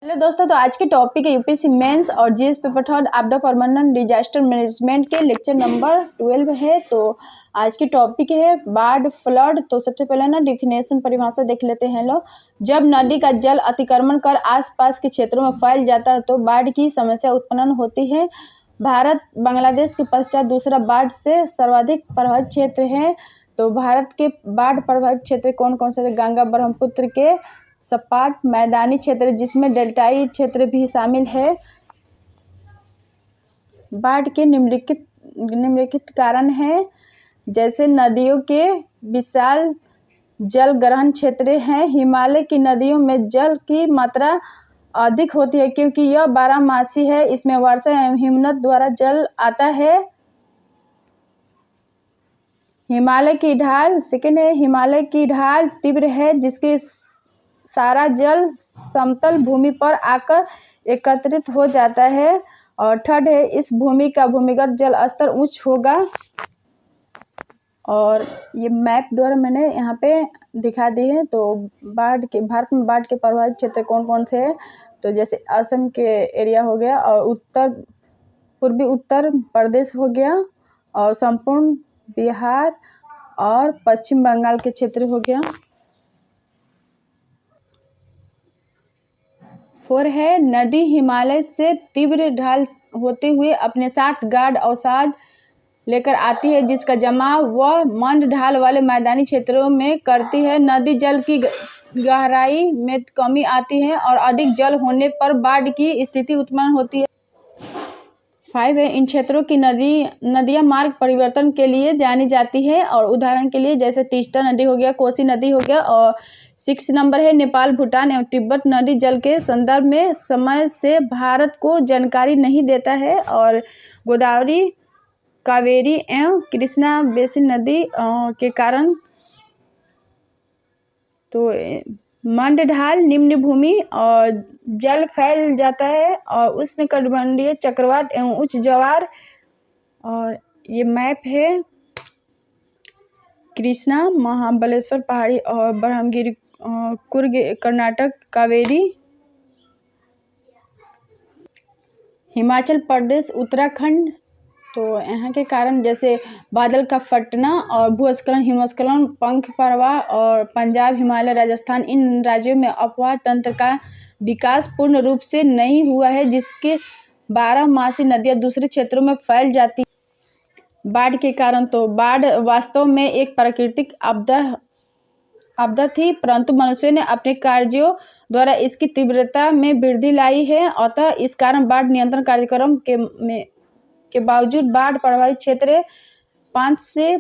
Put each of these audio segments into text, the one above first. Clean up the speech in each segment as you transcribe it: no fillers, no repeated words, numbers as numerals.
Hello दोस्तों, तो आज के टॉपिक है यूपीएससी मेंस और जीएस पेपर थर्ड आपदा प्रबंधन डिजास्टर मैनेजमेंट के लेक्चर नंबर 12 है। तो आज के टॉपिक है बाढ़ फ्लड। तो सबसे पहले ना डिफिनेशन परिभाषा देख लेते हैं लोग। जब नदी का जल अतिक्रमण कर आसपास के क्षेत्रों में फैल जाता है तो बाढ़ की समस्या उत्पन्न होती है। भारत बांग्लादेश के पश्चात दूसरा बाढ़ से सर्वाधिक प्रभावित क्षेत्र है। तो भारत के बाढ़ प्रभावित क्षेत्र कौन कौन से? गंगा ब्रह्मपुत्र के सपाट मैदानी क्षेत्र जिसमें डेल्टाई क्षेत्र भी शामिल है। बाढ़ के निम्नलिखित कारण हैं, जैसे नदियों के विशाल जल ग्रहण क्षेत्र हैं। हिमालय की नदियों में जल की मात्रा अधिक होती है क्योंकि यह बारहमासी है। इसमें वर्षा एवं हिमनद द्वारा जल आता है। हिमालय की ढाल सेकंड है, हिमालय की ढाल तीव्र है जिसके सारा जल समतल भूमि पर आकर एकत्रित हो जाता है। और थर्ड है, इस भूमि का भूमिगत जल स्तर उच्च होगा। और ये मैप द्वारा मैंने यहाँ पे दिखा दी है। तो भारत में बाढ़ के प्रभावित क्षेत्र कौन कौन से हैं? तो जैसे असम के एरिया हो गया और पूर्वी उत्तर प्रदेश हो गया और संपूर्ण बिहार और पश्चिम बंगाल के क्षेत्र हो गया। 4 है, नदी हिमालय से तीव्र ढाल होते हुए अपने साथ गाढ़ अवसाद लेकर आती है जिसका जमाव वह मंद ढाल वाले मैदानी क्षेत्रों में करती है। नदी जल की गहराई में कमी आती है और अधिक जल होने पर बाढ़ की स्थिति उत्पन्न होती है। 5 है, इन क्षेत्रों की नदियां मार्ग परिवर्तन के लिए जानी जाती है। और उदाहरण के लिए जैसे तीस्ता नदी हो गया, कोसी नदी हो गया। और 6 नंबर है, नेपाल भूटान एवं तिब्बत नदी जल के संदर्भ में समय से भारत को जानकारी नहीं देता है। और गोदावरी, कावेरी एवं कृष्णा बेसिन नदी के कारण तो मंद ढाल, निम्न भूमि और जल फैल जाता है और उष्णकटिबंधीय चक्रवात एवं उच्च ज्वार। और ये मैप है कृष्णा, महाबलेश्वर पहाड़ी और ब्रह्मगिरी, कुर्ग कर्नाटक, कावेरी हिमाचल प्रदेश, उत्तराखंड। तो यहाँ के कारण जैसे बादल का फटना और भूस्खलन, हिमस्खलन, पंख प्रवाह। और पंजाब, हिमालय, राजस्थान, इन राज्यों में अपवाह तंत्र का विकास पूर्ण रूप से नहीं हुआ है जिसके 12मासी नदियाँ दूसरे क्षेत्रों में फैल जाती। बाढ़ के कारण तो बाढ़ वास्तव में एक प्राकृतिक आपदा थी, परंतु मनुष्यों ने अपने कार्यों द्वारा इसकी तीव्रता में वृद्धि लाई है। अतः इस कारण बाढ़ नियंत्रण कार्यक्रम के बावजूद बाढ़ प्रभावित क्षेत्र 5 से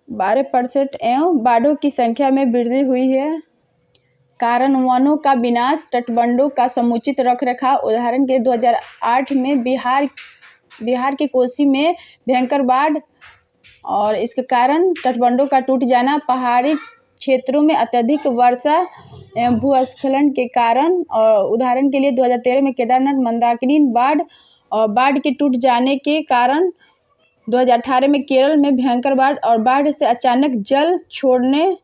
12% एवं बाढ़ों की संख्या में वृद्धि हुई है। कारण वनों का विनाश, तटबंधों का समुचित रखरखाव। उदाहरण के लिए 2008 में बिहार के कोसी में भयंकर बाढ़ और इसके कारण तटबंधों का टूट जाना, पहाड़ी क्षेत्रों में अत्यधिक वर्षा एवं भूस्खलन के कारण। और उदाहरण के लिए 2013 में केदारनाथ मंदाकिनी बाढ़ और बाढ़ के टूट जाने के कारण 2018 में केरल में भयंकर बाढ़ और बाढ़ से अचानक जल छोड़ने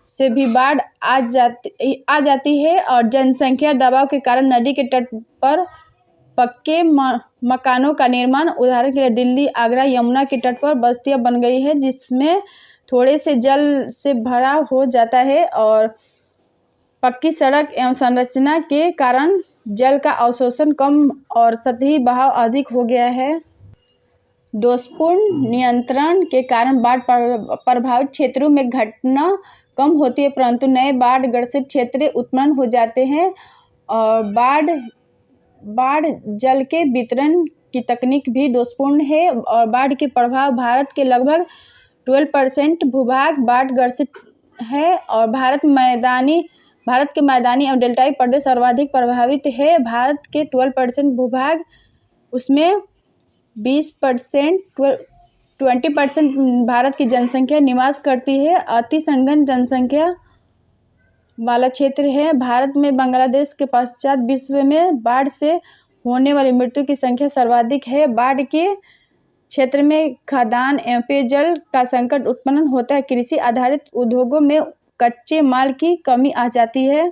से भी बाढ़ आ जाती है। और जनसंख्या दबाव के कारण नदी के तट पर पक्के मकानों का निर्माण। उदाहरण के लिए दिल्ली, आगरा, यमुना के तट पर बस्तियां बन गई है जिसमें थोड़े से जल से भरा हो जाता है। और पक्की सड़क एवं संरचना के कारण जल का अवशोषण कम और सतही बहाव अधिक हो गया है। दोषपूर्ण नियंत्रण के कारण बाढ़ प्रभावित क्षेत्रों में घटना कम होती है परंतु नए बाढ़ ग्रसित क्षेत्र उत्पन्न हो जाते हैं। और बाढ़ जल के वितरण की तकनीक भी दोषपूर्ण है। और बाढ़ के प्रभाव भारत के लगभग 12% भूभाग बाढ़ ग्रसित है। और भारत के मैदानी और डेल्टाई प्रदेश सर्वाधिक प्रभावित है। भारत के 12% भूभाग, उसमें 20% भारत की जनसंख्या निवास करती है। अति संघन जनसंख्या वाला क्षेत्र है। भारत में बांग्लादेश के पश्चात विश्व में बाढ़ से होने वाली मृत्यु की संख्या सर्वाधिक है। बाढ़ के क्षेत्र में खाद्यान्न एवं पेयजल का संकट उत्पन्न होता है। कृषि आधारित उद्योगों में कच्चे माल की कमी आ जाती है।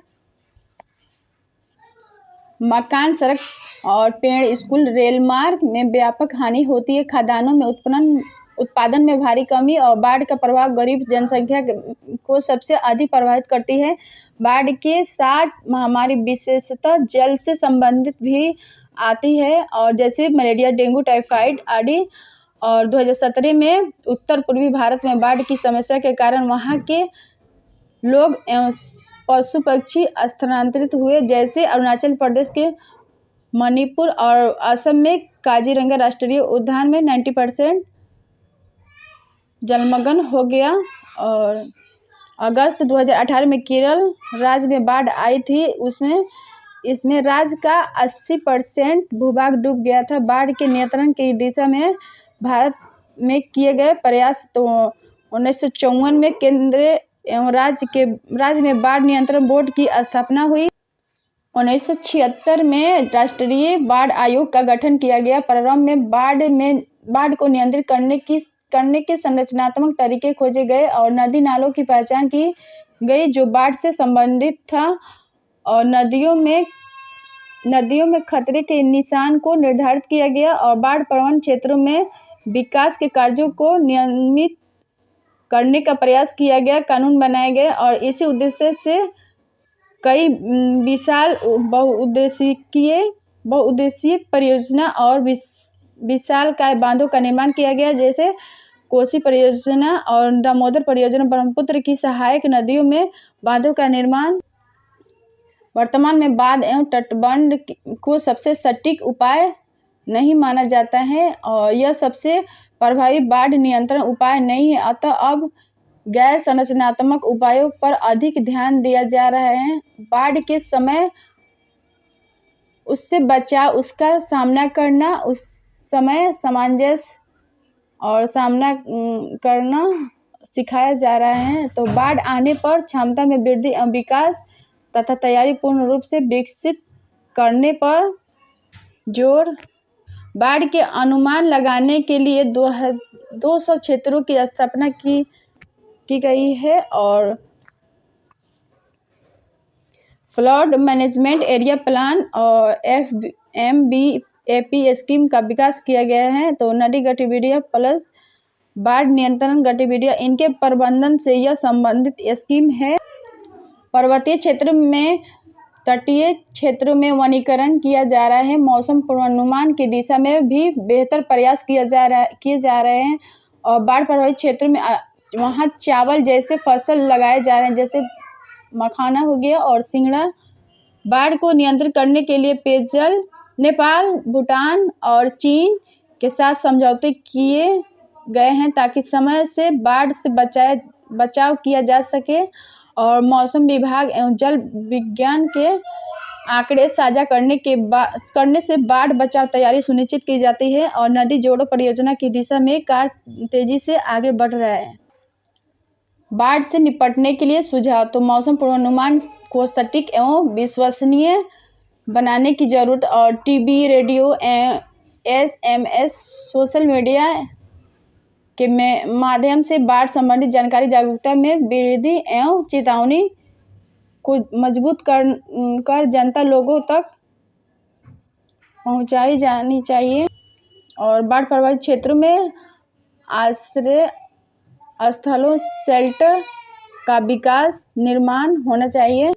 मकान, सड़क और पेड़, स्कूल, रेल मार्ग में व्यापक हानि होती है। खाद्यान्नों में उत्पादन में भारी कमी और बाढ़ का प्रभाव गरीब जनसंख्या को सबसे अधिक प्रभावित करती है। बाढ़ के साथ महामारी विशेषतः जल से संबंधित भी आती है और जैसे मलेरिया, डेंगू, टाइफाइड आदि। और 2017 में उत्तर पूर्वी भारत में बाढ़ की समस्या के कारण वहाँ के लोग एवं पशु पक्षी स्थानांतरित हुए। जैसे अरुणाचल प्रदेश के मणिपुर और असम में काजीरंगा राष्ट्रीय उद्यान में 90% जलमग्न हो गया। और अगस्त 2018 में केरल राज्य में बाढ़ आई थी, इसमें राज्य का 80% भूभाग डूब गया था। बाढ़ के नियंत्रण की दिशा में भारत में किए गए प्रयास। तो 1954 में केंद्र एवं राज्य में बाढ़ नियंत्रण बोर्ड की स्थापना हुई। 1976 में राष्ट्रीय बाढ़ आयोग का गठन किया गया। प्रारंभ में बाढ़ को नियंत्रित करने के संरचनात्मक तरीके खोजे गए और नदी नालों की पहचान की गई जो बाढ़ से संबंधित था। और नदियों में खतरे के निशान को निर्धारित किया गया और बाढ़ प्रवण क्षेत्रों में विकास के कार्यों को नियमित करने का प्रयास किया गया। कानून बनाए गए और इसी उद्देश्य से कई विशाल बहुउद्देशीय परियोजना और विशालकाय बांधों का निर्माण किया गया, जैसे कोसी परियोजना और दामोदर परियोजना। ब्रह्मपुत्र की सहायक नदियों में बांधों का निर्माण। वर्तमान में बांध एवं तटबंध को सबसे सटीक उपाय नहीं माना जाता है और यह सबसे प्रभावी बाढ़ नियंत्रण उपाय नहीं है। अतः अब गैर संरचनात्मक उपायों पर अधिक ध्यान दिया जा रहा है। बाढ़ के समय उससे बचाव, उसका सामना करना, उस समय सामंजस्य और सामना करना सिखाया जा रहा है। तो बाढ़ आने पर क्षमता में वृद्धि एवं विकास तथा तैयारी पूर्ण रूप से विकसित करने पर जोर। बाढ़ के अनुमान लगाने के लिए 200 क्षेत्रों की स्थापना की गई है और फ्लड मैनेजमेंट एरिया प्लान और FMBAP स्कीम का विकास किया गया है। तो नदी गतिविधियाँ प्लस बाढ़ नियंत्रण गतिविधियाँ, इनके प्रबंधन से यह संबंधित स्कीम है। पर्वतीय क्षेत्र में, तटीय क्षेत्रों में वनीकरण किया जा रहा है। मौसम पूर्वानुमान की दिशा में भी बेहतर प्रयास किए जा रहे हैं और बाढ़ प्रभावित क्षेत्र में वहाँ चावल जैसे फसल लगाए जा रहे हैं, जैसे मखाना हो गया और सिंगड़ा। बाढ़ को नियंत्रित करने के लिए पेयजल नेपाल, भूटान और चीन के साथ समझौते किए गए हैं ताकि समय से बाढ़ से बचाव किया जा सके। और मौसम विभाग एवं जल विज्ञान के आंकड़े साझा करने से बाढ़ बचाव तैयारी सुनिश्चित की जाती है और नदी जोड़ो परियोजना की दिशा में कार्य तेजी से आगे बढ़ रहा है। बाढ़ से निपटने के लिए सुझाव। तो मौसम पूर्वानुमान को सटीक एवं विश्वसनीय बनाने की जरूरत और TV, radio, SMS, social media के माध्यम से बाढ़ संबंधित जानकारी जागरूकता में वृद्धि एवं चेतावनी को मजबूत कर जनता लोगों तक पहुंचाई जानी चाहिए। और बाढ़ प्रभावित क्षेत्रों में आश्रय स्थलों, शेल्टर का विकास निर्माण होना चाहिए।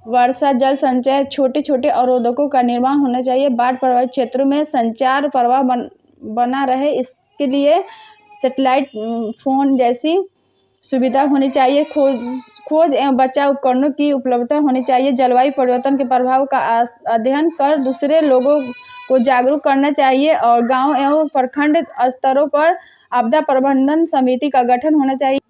वर्षा जल संचय, छोटे छोटे अवरोधकों का निर्माण होना चाहिए। बाढ़ प्रभावित क्षेत्रों में संचार प्रवाह बना रहे, इसके लिए सैटेलाइट फोन जैसी सुविधा होनी चाहिए। खोज एवं बचाव उपकरणों की उपलब्धता होनी चाहिए। जलवायु परिवर्तन के प्रभाव का अध्ययन कर दूसरे लोगों को जागरूक करना चाहिए और गांव एवं प्रखंड स्तरों पर आपदा प्रबंधन समिति का गठन होना चाहिए।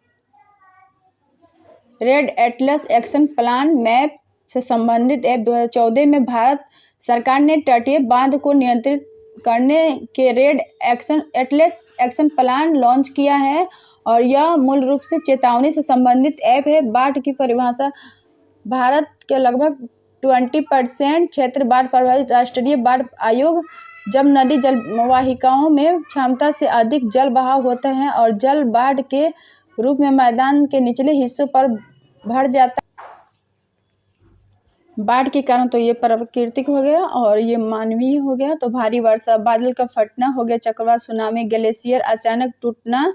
Red Atlas action plan map से संबंधित ऐप 2014 में भारत सरकार ने तटीय बांध को नियंत्रित करने के red Atlas action plan launch किया है और यह मूल रूप से चेतावनी से संबंधित ऐप है। बाढ़ की परिभाषा। भारत के लगभग 20% क्षेत्र बाढ़ प्रभावित। राष्ट्रीय बाढ़ आयोग जब नदी जलवाहिकाओं में क्षमता से अधिक जल बहाव होता है और जल बाढ़ के रूप में मैदान के निचले हिस्सों पर भर जाता है। बाढ़ के कारण तो ये प्राकृतिक हो गया और ये मानवीय हो गया। तो भारी वर्षा, बादल का फटना हो गया, चक्रवात, सुनामी, ग्लेशियर अचानक टूटना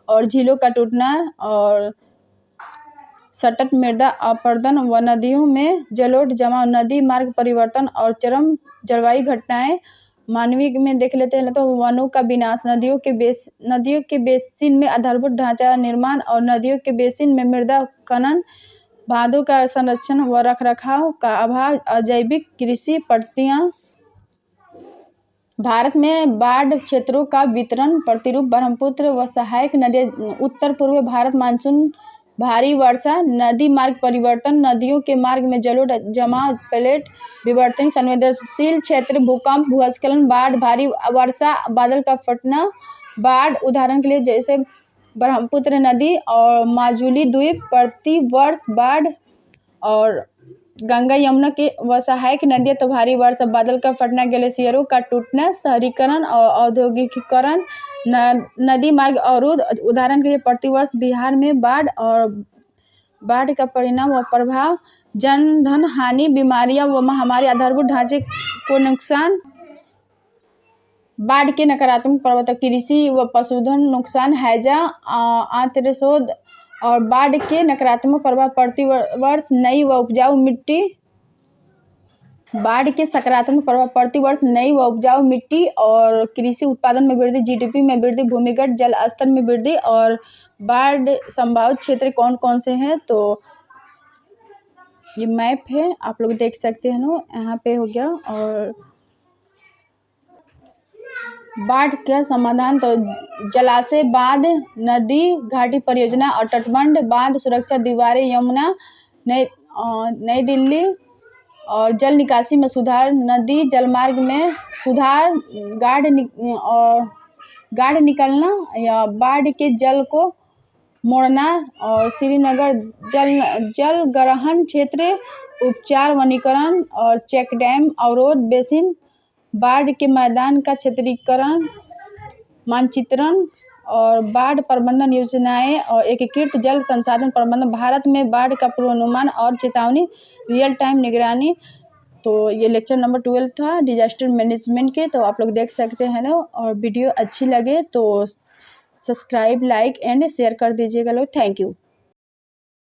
और झीलों का टूटना और सतत मृदा अपरदन व नदियों में जलोढ़ जमाव, नदी मार्ग परिवर्तन और चरम जलवायु घटनाएं। मानवीय में देख लेते हैं तो वनों का विनाश, नदियों के बेसिन में आधारभूत ढांचा निर्माण और नदियों के बेसिन में मृदा खनन, बांधों का संरक्षण व रखरखाव का अभाव, अजैविक कृषि पद्धतियाँ। भारत में बाढ़ क्षेत्रों का वितरण प्रतिरूप ब्रह्मपुत्र व सहायक नदियाँ। उत्तर पूर्व भारत मानसून, भारी वर्षा, नदी मार्ग परिवर्तन, नदियों के मार्ग में जलोढ़ जमाव, प्लेट विवर्तन, संवेदनशील क्षेत्र, भूकंप, भूस्खलन, बाढ़, भारी वर्षा, बादल का फटना, बाढ़। उदाहरण के लिए जैसे ब्रह्मपुत्र नदी और माजुली द्वीप प्रति वर्ष बाढ़, और गंगा यमुना के व सहायक नदियाँ तो भारी वर्षा, बादल का फटना, ग्लेशियरों का टूटना, शहरीकरण और औद्योगिकीकरण, नदी मार्ग अवरोध। उदाहरण के लिए प्रतिवर्ष बिहार में बाढ़ और बाढ़ का परिणाम व प्रभाव, जन धन हानि, बीमारियां व महामारी, आधारभूत ढांचे को नुकसान। बाढ़ के नकारात्मक प्रभाव, कृषि व पशुधन नुकसान, हैजा, आंत्रशोथ। और बाढ़ के नकारात्मक प्रभाव, प्रतिवर्ष नई व उपजाऊ मिट्टी। बाढ़ के सकारात्मक प्रभाव, प्रतिवर्ष नई व उपजाऊ मिट्टी और कृषि उत्पादन में वृद्धि, जीडीपी में वृद्धि, भूमिगत जल स्तर में वृद्धि। और बाढ़ संभावित क्षेत्र कौन कौन से हैं, तो ये मैप है, आप लोग देख सकते हैं ना, यहाँ पे हो गया। और बाढ़ का समाधान तो जलाशय बांध, नदी घाटी परियोजना और तटबंध बांध सुरक्षा दीवारें, यमुना, नई दिल्ली। और जल निकासी में सुधार, नदी जलमार्ग में सुधार, गाढ़ निकलना या बाढ़ के जल को मोड़ना। और श्रीनगर जल ग्रहण क्षेत्र, उपचार, वनीकरण और चेक डैम, अवरोध बेसिन, बाढ़ के मैदान का क्षेत्रीकरण, मानचित्रण और बाढ़ प्रबंधन योजनाएं और एकीकृत जल संसाधन प्रबंधन। भारत में बाढ़ का पूर्वानुमान और चेतावनी, रियल टाइम निगरानी। तो ये लेक्चर नंबर 12 था डिजास्टर मैनेजमेंट के। तो आप लोग देख सकते हैं ना, और वीडियो अच्छी लगे तो सब्सक्राइब, लाइक एंड शेयर कर दीजिएगा लोग। Thank you.